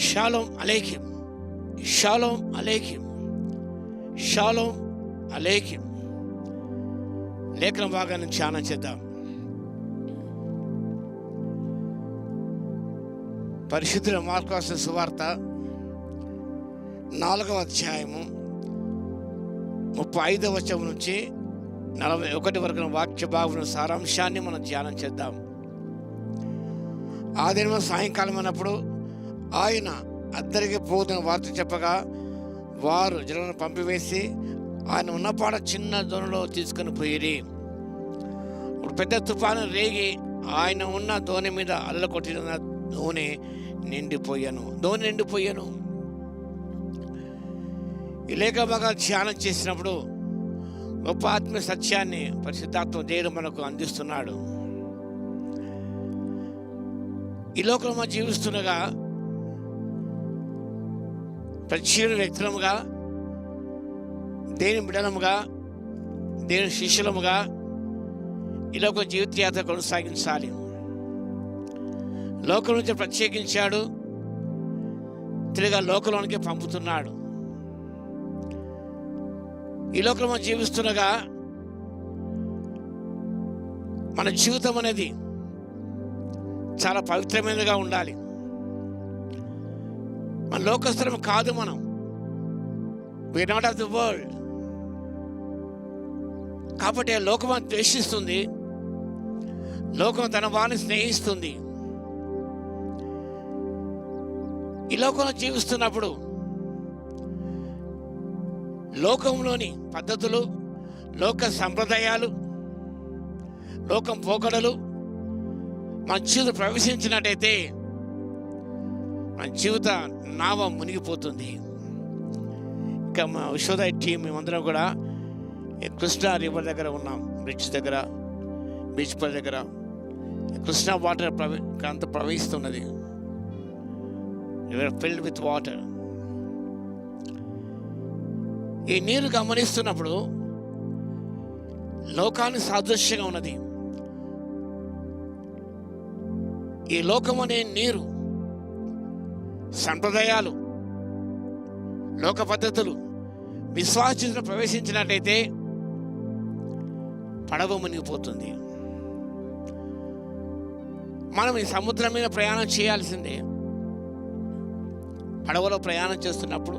Shalom అలేఖిం, షాలోమ్ అలేఖిం, షాలోమ్ అలేఖిం. లేఖన భాగాన్ని ధ్యానం చేద్దాం. పరిశుద్ధ మార్కు రాసిన సువార్త 4వ అధ్యాయము 35వ వచనం నుంచి 41 వరకు వాక్య భాగం సారాంశాన్ని మనం ధ్యానం చేద్దాం. ఆ దినం సాయంకాలం అన్నప్పుడు ఆయన అందరికీ పోతున్న వార్త చెప్పగా వారు జనులను పంపివేసి ఆయన ఉన్నపాడ చిన్న దోణిలో తీసుకుని పోయిరి. ఇప్పుడు పెద్ద తుఫాను రేగి ఆయన ఉన్న దోణి మీద అల్ల కొట్టిన దోణి నిండిపోయాను. ఈ లేఖ బాగా ధ్యానం చేసినప్పుడు గొప్ప ఆత్మ సత్యాన్ని పరిశుద్ధాత్మ దేవుడు మనకు అందిస్తున్నాడు. ఈ లోకంలో మనం జీవిస్తుండగా ప్రత్యేక వ్యక్తులముగా, దేని బిడలముగా, దేని శిష్యులముగా ఈ లోక జీవితయాత్ర కొనసాగించాలి. లోకం నుంచి ప్రత్యేకించాడు, తిరిగా లోకంలోనికి పంపుతున్నాడు. ఈ లోకంలో మనం జీవిస్తుండగా మన జీవితం అనేది చాలా పవిత్రమైనదిగా ఉండాలి. మన లోకస్తులం కాదు, మనం we are not of the world. కాబట్టి ఆ లోకం ద్వేషిస్తుంది, లోకం తన వారిని స్నేహిస్తుంది. ఈ లోకంలో జీవిస్తున్నప్పుడు లోకంలోని పద్ధతులు, లోక సంప్రదాయాలు, లోకం పోకడలు మన జీవితం ప్రవేశించినట్టయితే మన జీవిత నావ మునిగిపోతుంది. ఇంకా మా విశ్వోదయ టీం మేమందరం కూడా కృష్ణా రివర్ దగ్గర ఉన్నాం, బ్రిడ్జ్ దగ్గర, బీచ్ పై దగ్గర. కృష్ణా వాటర్ అంత ప్రవహిస్తున్నది, ఫిల్డ్ విత్ వాటర్. ఈ నీరు గమనిస్తున్నప్పుడు లోకాన్ని సాదృశ్యంగా ఉన్నది. ఈ లోకం అనే నీరు సంప్రదాయాలు, లోక పద్ధతులు విశ్వాసంలో ప్రవేశించినట్టయితే పడవ మునిగిపోతుంది. మనం ఈ సముద్రం మీద ప్రయాణం చేయాల్సిందే. పడవలో ప్రయాణం చేస్తున్నప్పుడు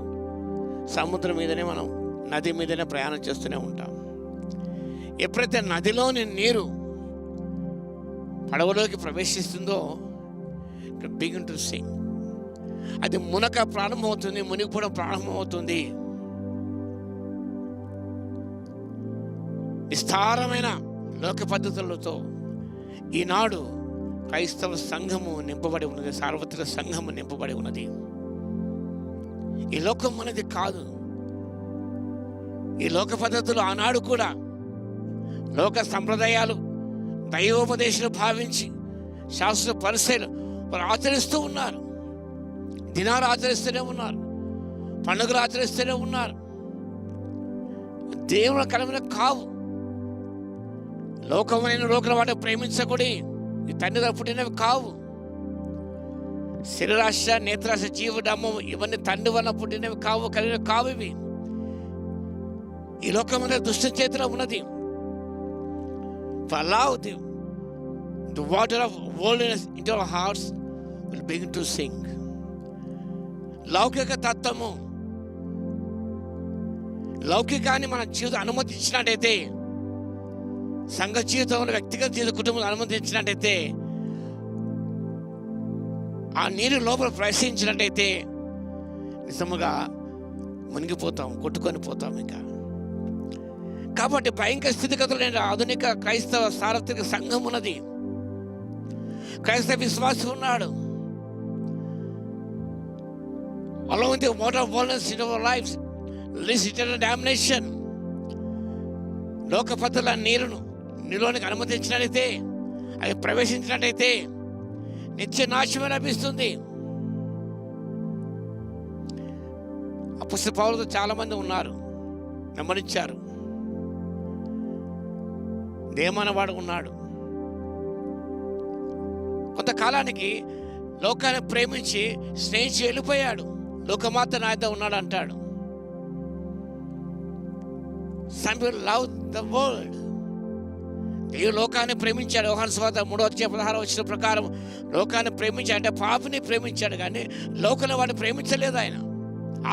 సముద్రం మీదనే, మనం నది మీదనే ప్రయాణం చేస్తూనే ఉంటాం. ఎప్పుడైతే నదిలోని నీరు పడవలోకి ప్రవేశిస్తుందో బిగిన్ టు సింక్. అది మునక ప్రారంభమవుతుంది, మునిగిపోవడం ప్రారంభమవుతుంది. విస్తారమైన లోక పద్ధతులతో ఈనాడు క్రైస్తవ సంఘము నింపబడి ఉన్నది, సార్వత్రిక సంఘము నింపబడి ఉన్నది. ఈ లోకం అనేది కాదు. ఈ లోక పద్ధతులు ఆనాడు కూడా లోక సంప్రదాయాలు, దైవోపదేశాలు భావించి శాస్త్ర పరిశీలన వారు ఆచరిస్తూ ఉన్నారు. దినాలు ఆచరిస్తూనే ఉన్నారు, పండుగలు ఆచరిస్తూనే ఉన్నారు. దేవుని కలమైన కావు. లోకమైన లోకల వాటి ప్రేమించకూడి ఈ తండ్రి పుట్టినవి కావు. శరీరాశ, నేత్రాశ, జీవడమ్మం ఇవన్నీ తండ్రి వల్ల పుట్టినవి కావు, కలిగినవి కావు. ఇవి ఈ లోకం అనేది దుష్ట చేతిలో ఉన్నది. Allow the water of worldliness into our hearts will begin to sink. లౌకిక తత్వము, లౌకికాన్ని మన జీవితం అనుమతించినట్టయితే, సంఘ జీవితంలో, వ్యక్తిగత జీవిత కుటుంబం అనుమతించినట్టయితే, ఆ నీరు లోపల ప్రవేశించినట్టయితే నిజముగా మునిగిపోతాం, కొట్టుకొని పోతాం. ఇంకా కాబట్టి భయంకర స్థితిగతులైన ఆధునిక క్రైస్తవ సార్వత్రిక సంఘం ఉన్నది. క్రైస్తవ విశ్వాసం ఉన్నాడు. along with the water of wilderness in our lives leads eternal damnation. లోక పద్ధతుల నీరును నీలోనికి అనుమతించినట్టయితే, అది ప్రవేశించినట్టయితే నిత్య నాశనం లభిస్తుంది. అపొస్తలుల పౌలుతో చాలా మంది ఉన్నారు, వెంబడించారు. దేమనవాడు ఉన్నాడు. కొంతకాలానికి లోకాన్ని ప్రేమించి స్నేహించి వెళ్ళిపోయాడు. లోకమాత నాయన ఉన్నాడు అంటాడు. Some people love the world. దేవుడు లోకాన్ని ప్రేమించాడు. యోహాను సువార్త 3:16 ప్రకారం లోకాన్ని ప్రేమించాడు అంటే పాపిని ప్రేమించాడు, కానీ లోకంలో వాడిని ప్రేమించలేదు, ఆయన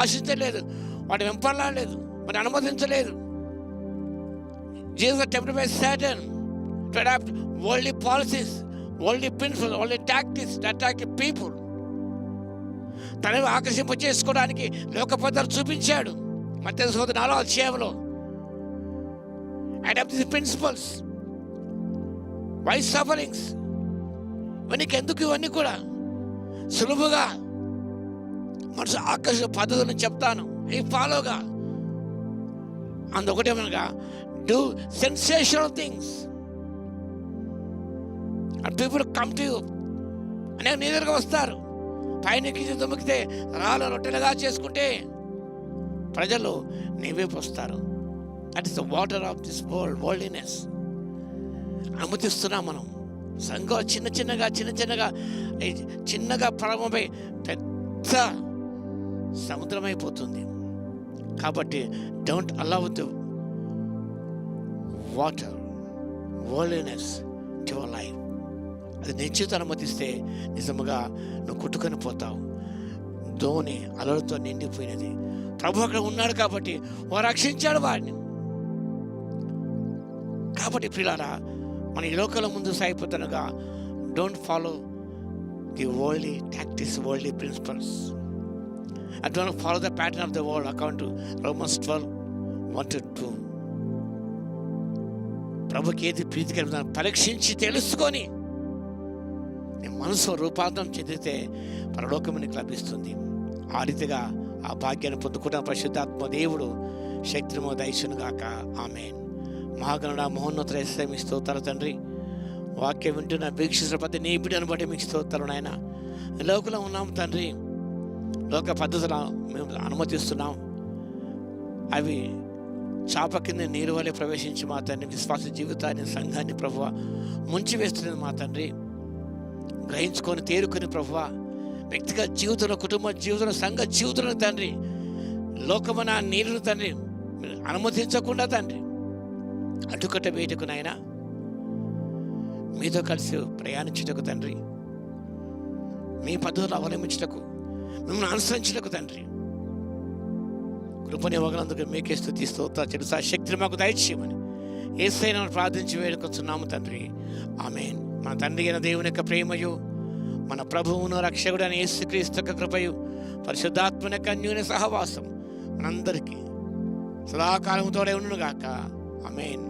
ఆశించలేదు, వాడిని వెంపర్లాడలేదు, వాడిని అనుమతించలేదు. Jesus was tempted by Satan to adopt worldly policies, worldly principles, worldly tactics to attack the people. తనను ఆకర్షింప చేసుకోవడానికి లోక పద్ధతులు చూపించాడు. మత్తయి సువార్త 4వ అధ్యాయంలో adopt these principles. Why sufferings? ఇవన్నీ ఎందుకు? ఇవన్నీ కూడా సులువుగా మనసు ఆకర్షణ పద్ధతులను చెప్తాను, ఈ ఫాలోగా. అందుకటేమనగా do sensational things and people come to you. అనేక నీ దగ్గరకు వస్తారు. పైన కింద దుమ్మికితే రాళ్ళు రొట్టెలుగా చేసుకుంటే ప్రజలు నీ వైపు వస్తారు. That is the water of this world, worldliness. అనుమతిస్తున్నాం మనం. సంఘం చిన్నగా ప్రారంభమై పెద్ద సముద్రమైపోతుంది. కాబట్టి don't allow the water, worldliness to your life. అది నిశ్చిత అనుమతిస్తే నిజముగా నువ్వు కొట్టుకొని పోతావు. ధోని అలలతో నిండిపోయినది. ప్రభు అక్కడ ఉన్నాడు కాబట్టి వారు రక్షించాడు వాడిని. కాబట్టి ప్రియులారా, మన ఈ లోకంలో ముందు సాగిపోతానుగా don't follow the worldly tactics, worldly principles. I don't follow the pattern of the world according to Romans 12:1-2. ప్రభుకి ఏది ప్రీతికరమైన పరీక్షించి తెలుసుకొని నీ మనసు రూపాంతరం చెందితే పరలోకం నీకు లభిస్తుంది. ఆ రీతిగా ఆ భాగ్యాన్ని పొందుకున్న పరిశుద్ధాత్మ దేవుడు శక్తిని దయచును గాక. ఆమేన్. మహాగణుడ మహోన్నత యేసయ్య మీకు స్తోత్రాలు తండ్రి. వాక్యం వింటున్న వీక్షిస్తున్న ప్రతి నీ బిడ్డను బట్టి మీకు స్తోత్రాలు నాయన. లోకంలో ఉన్నాం తండ్రి, లోక పద్ధతులు మేము అనుమతిస్తున్నాం. అవి చాప కింద నీరు వలె ప్రవేశించి మా తండ్రి విశ్వాస జీవితాన్ని, సంఘాన్ని ప్రభువా ముంచి వేస్తున్నది మా తండ్రి. గ్రహించుకొని తేరుకొని ప్రభువా వ్యక్తిగత జీవితంలో, కుటుంబ జీవితంలో, సంఘ జీవితంలో తండ్రి లోకమైన నీరును తండ్రి అనుమతించకుండా తండ్రి అడ్డుకట్ట వేయటకు నాయన, మీతో కలిసి ప్రయాణించుటకు తండ్రి, మీ పద్ధతులు అవలంబించుటకు, మిమ్మల్ని అనుసరించుటకు తండ్రి కృపని ఇవ్వగలందుకు మీకే స్తుతి స్తోత్రాలు చెల్లిస్తూ శక్తిని మాకు దయచేయమని యేసయ్యను ప్రార్థించి వేడుకొస్తున్నాము తండ్రి. ఆమేన్. మన తండ్రి అయిన దేవుని యొక్క ప్రేమయు, మన ప్రభువును రక్షకుడు అని యేసుక్రీస్తు యొక్క కృపయు, పరిశుద్ధాత్మని యొక్క అన్యోన్య సహవాసం మనందరికీ సదాకాలముతోనే ఉండును గాక. ఆమేన్.